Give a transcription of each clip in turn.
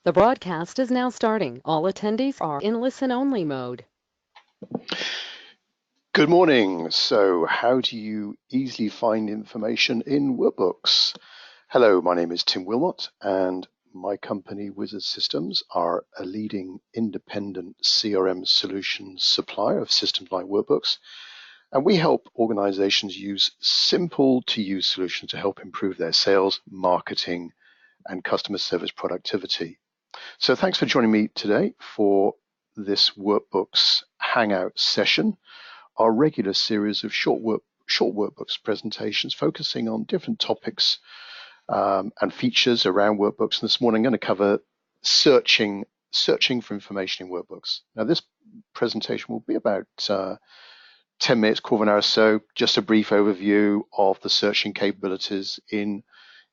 The broadcast is now starting. All attendees are in listen-only mode. Good morning. So how do you easily find information in Workbooks? Hello, my name is Tim Wilmot and my company Wizard Systems are a leading independent CRM solutions supplier of systems like Workbooks. And we help organizations use simple to use solutions to help improve their sales, marketing, and customer service productivity. So thanks for joining me today for this Workbooks Hangout session, our regular series of short workbooks presentations focusing on different topics and features around workbooks. And this morning I'm going to cover searching for information in workbooks. Now this presentation will be about 10 minutes, quarter of an hour or so, just a brief overview of the searching capabilities in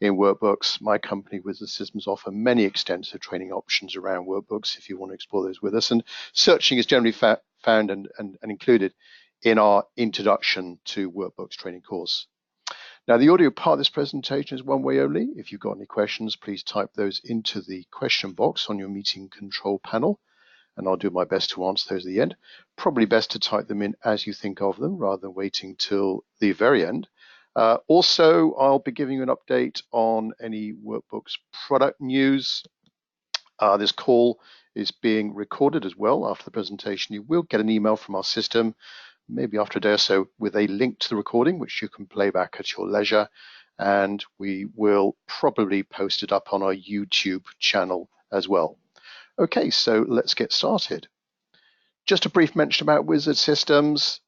Workbooks. My company, Wizard Systems, offer many extensive training options around Workbooks if you want to explore those with us. And searching is generally found and included in our Introduction to Workbooks training course. Now, the audio part of this presentation is one way only. If you've got any questions, please type those into the question box on your meeting control panel, and I'll do my best to answer those at the end. Probably best to type them in as you think of them rather than waiting till the very end. Also, I'll be giving you an update on any Workbooks product news. This call is being recorded as well after the presentation. You will get an email from our system, maybe after a day or so, with a link to the recording, which you can play back at your leisure. And we will probably post it up on our YouTube channel as well. Okay, so let's get started. Just a brief mention about Wizard Systems.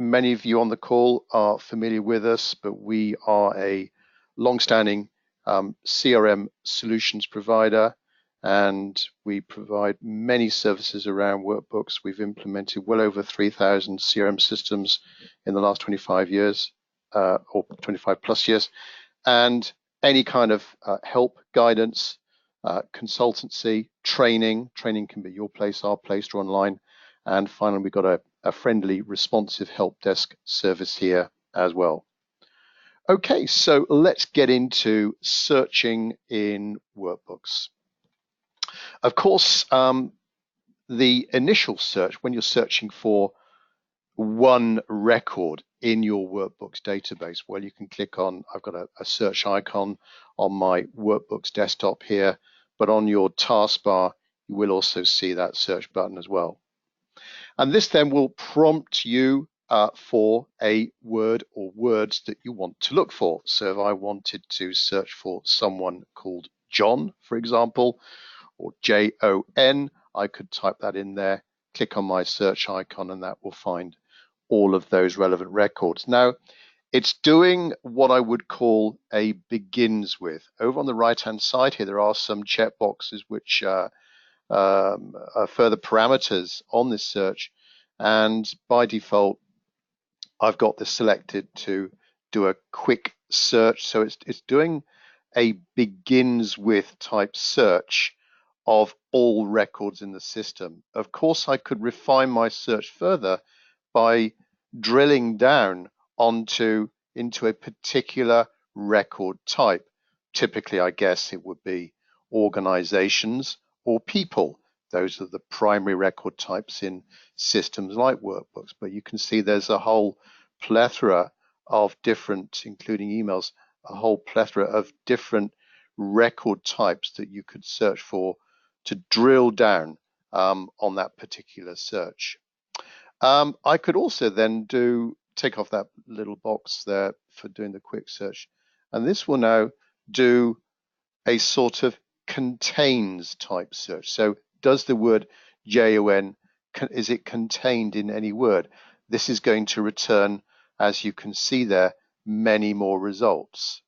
Many of you on the call are familiar with us, but we are a long-standing CRM solutions provider, and we provide many services around Workbooks. We've implemented well over 3,000 CRM systems in the last 25 years, or 25 plus years, and any kind of help, guidance, consultancy, training can be your place, our place, or online. And finally, we've got a friendly, responsive help desk service here as well. Okay, so let's get into searching in Workbooks. Of course, the initial search, when you're searching for one record in your Workbooks database, well, you can click on, I've got a search icon on my Workbooks desktop here, but on your taskbar, you will also see that search button as well. And this then will prompt you for a word or words that you want to look for. So if I wanted to search for someone called John, for example, or Jon, I could type that in there, click on my search icon, and that will find all of those relevant records. Now, it's doing what I would call a begins with. Over on the right-hand side here, there are some checkboxes which further parameters on this search, and by default I've got this selected to do a quick search. So it's doing a begins with type search of all records in the system. Of course, I could refine my search further by drilling down into a particular record type. Typically, I guess it would be organizations or people. Those are the primary record types in systems like Workbooks, but you can see there's a whole plethora of different, including emails, a whole plethora of different record types that you could search for to drill down on that particular search. I could also then take off that little box there for doing the quick search, and this will now do a sort of contains type search. So does the word Jon, is it contained in any word? This is going to return, as you can see there, many more results.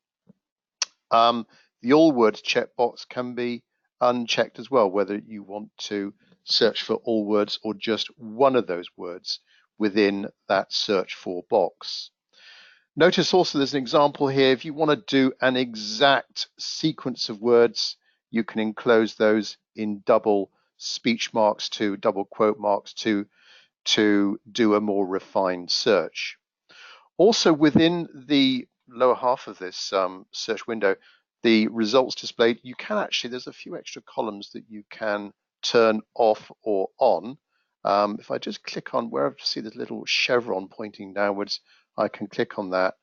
The all words checkbox can be unchecked as well, whether you want to search for all words or just one of those words within that search for box. Notice also there's an example here. If you want to do an exact sequence of words, you can enclose those in double speech marks to double quote marks to do a more refined search. Also within the lower half of this search window, the results displayed, you can actually, there's a few extra columns that you can turn off or on. If I just click on where I see this little chevron pointing downwards, I can click on that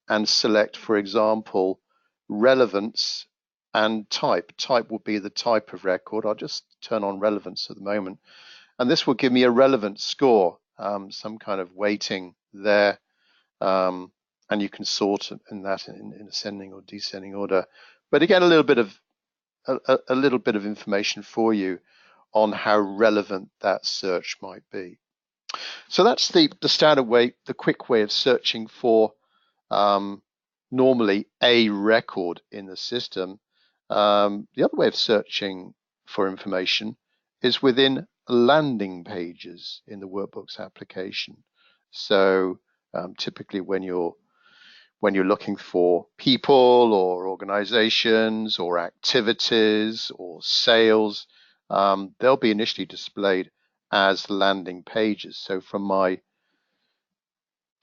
and select, for example, relevance and type. Type will be the type of record. I'll just turn on relevance at the moment. And this will give me a relevance score, some kind of weighting there. And you can sort in that in ascending or descending order. But again, a little bit of information for you on how relevant that search might be. So that's the standard way, the quick way of searching for normally a record in the system. The other way of searching for information is within landing pages in the Workbooks application. So typically when you're looking for people or organizations or activities or sales, they'll be initially displayed as landing pages. So from my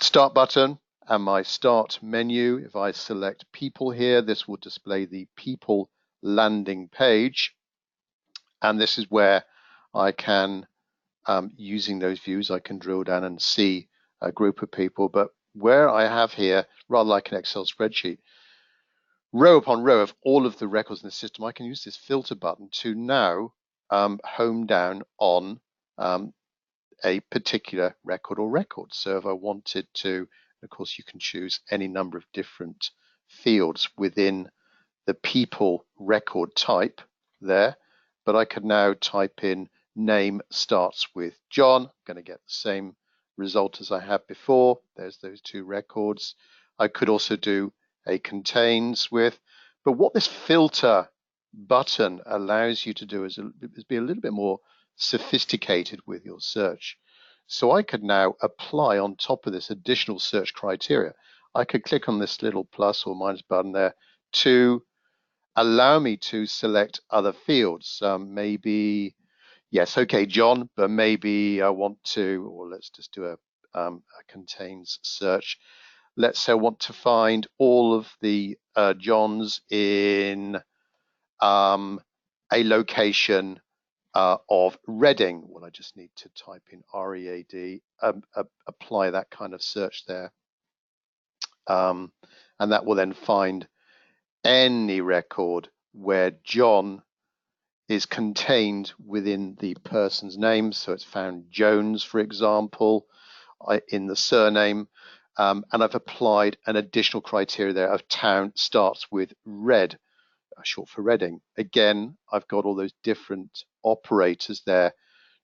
start button and my start menu, if I select people here, this will display the people landing page. And this is where I can, using those views, I can drill down and see a group of people. But where I have here, rather like an Excel spreadsheet, row upon row of all of the records in the system, I can use this filter button to now home down on a particular record or records. So if I wanted to, of course, you can choose any number of different fields within the people record type there, but I could now type in name starts with John. I'm going to get the same result as I had before. There's those two records. I could also do a contains with, but what this filter button allows you to do is be a little bit more sophisticated with your search. So I could now apply on top of this additional search criteria. I could click on this little plus or minus button there to allow me to select other fields. Maybe, yes, okay, John, but maybe I want to, or let's just do a contains search. Let's say I want to find all of the Johns in a location of Reading. Well, I just need to type in READ, apply that kind of search there. And that will then find any record where John is contained within the person's name. So it's found Jones, for example, in the surname. And I've applied an additional criteria there of town starts with Red, short for Reading. Again, I've got all those different operators there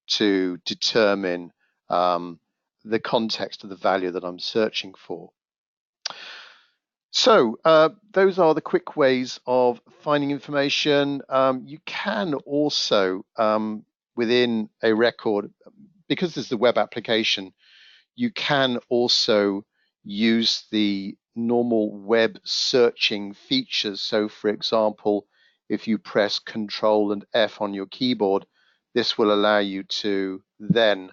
to determine the context of the value that I'm searching for. So those are the quick ways of finding information. You can also, within a record, because there's the web application, you can also use the normal web searching features. So for example, if you press Control and F on your keyboard, this will allow you to then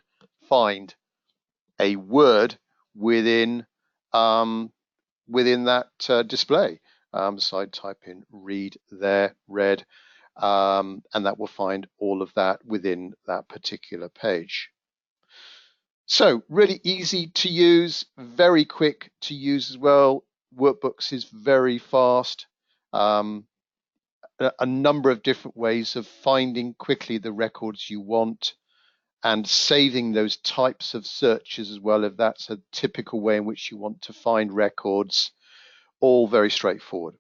find a word within that display. So I type in read there, read, and that will find all of that within that particular page. So really easy to use, very quick to use as well. Workbooks is very fast. A number of different ways of finding quickly the records you want and saving those types of searches as well, if that's a typical way in which you want to find records, all very straightforward.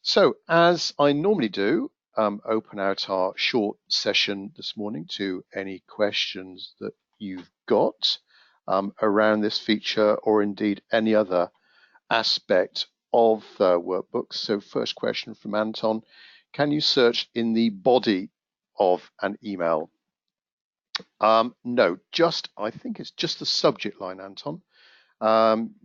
So as I normally do, open out our short session this morning to any questions that you've got around this feature or indeed any other aspect of workbooks. So first question from Anton, can you search in the body of an email? No, I think it's just the subject line, Anton.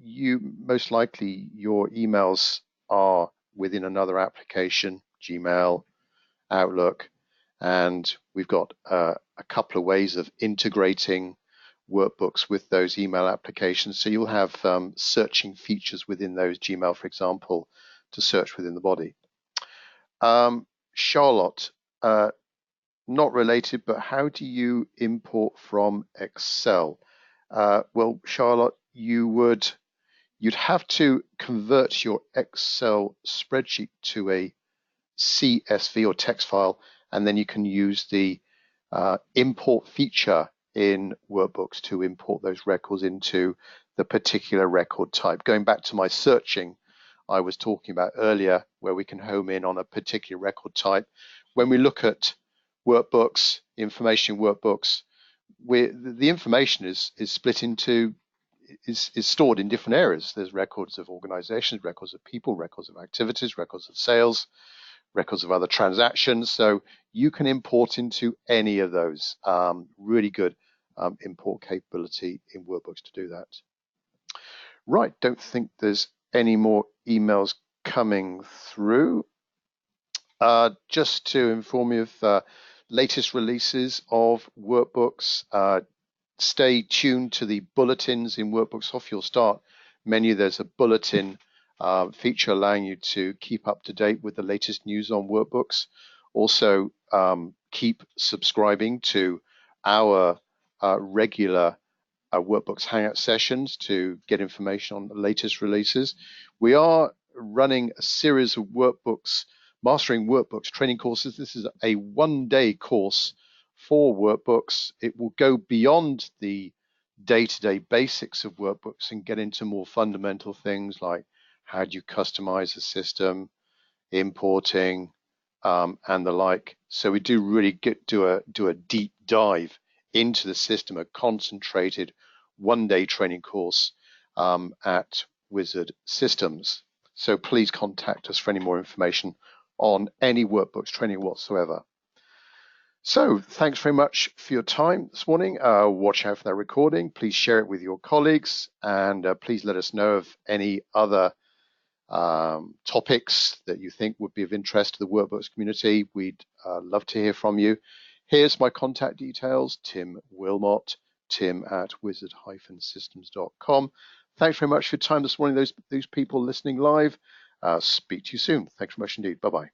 You most likely your emails are within another application, Gmail, Outlook, and we've got a couple of ways of integrating workbooks with those email applications. So you'll have searching features within those, Gmail, for example, to search within the body. Charlotte, not related, but how do you import from Excel? Well, Charlotte, you'd have to convert your Excel spreadsheet to a CSV or text file, and then you can use the import feature in Workbooks to import those records into the particular record type. Going back to my searching I was talking about earlier, where we can home in on a particular record type. When we look at workbooks, information workbooks, the information is split into is stored in different areas. There's records of organizations, records of people, records of activities, records of sales, records of other transactions. So you can import into any of those. Really good import capability in Workbooks to do that. Right, don't think there's any more emails coming through. Just to inform you of latest releases of Workbooks, stay tuned to the bulletins in Workbooks off your start menu. There's a bulletin feature allowing you to keep up to date with the latest news on Workbooks. Also, keep subscribing to our regular Workbooks Hangout sessions to get information on the latest releases. We are running a series of Workbooks, Mastering Workbooks training courses. This is a one-day course for Workbooks. It will go beyond the day-to-day basics of Workbooks and get into more fundamental things like how do you customize a system, importing, and the like. So we do really do a deep dive into the system, a concentrated one-day training course at Wizard Systems. So please contact us for any more information on any Workbooks training whatsoever. So thanks very much for your time this morning. Watch out for that recording. Please share it with your colleagues, and please let us know of any other topics that you think would be of interest to the Workbooks community. We'd love to hear from you. Here's my contact details, Tim Wilmot, tim@wizard-systems.com. Thanks very much for your time this morning, those people listening live. Speak to you soon. Thanks very much indeed. Bye-bye.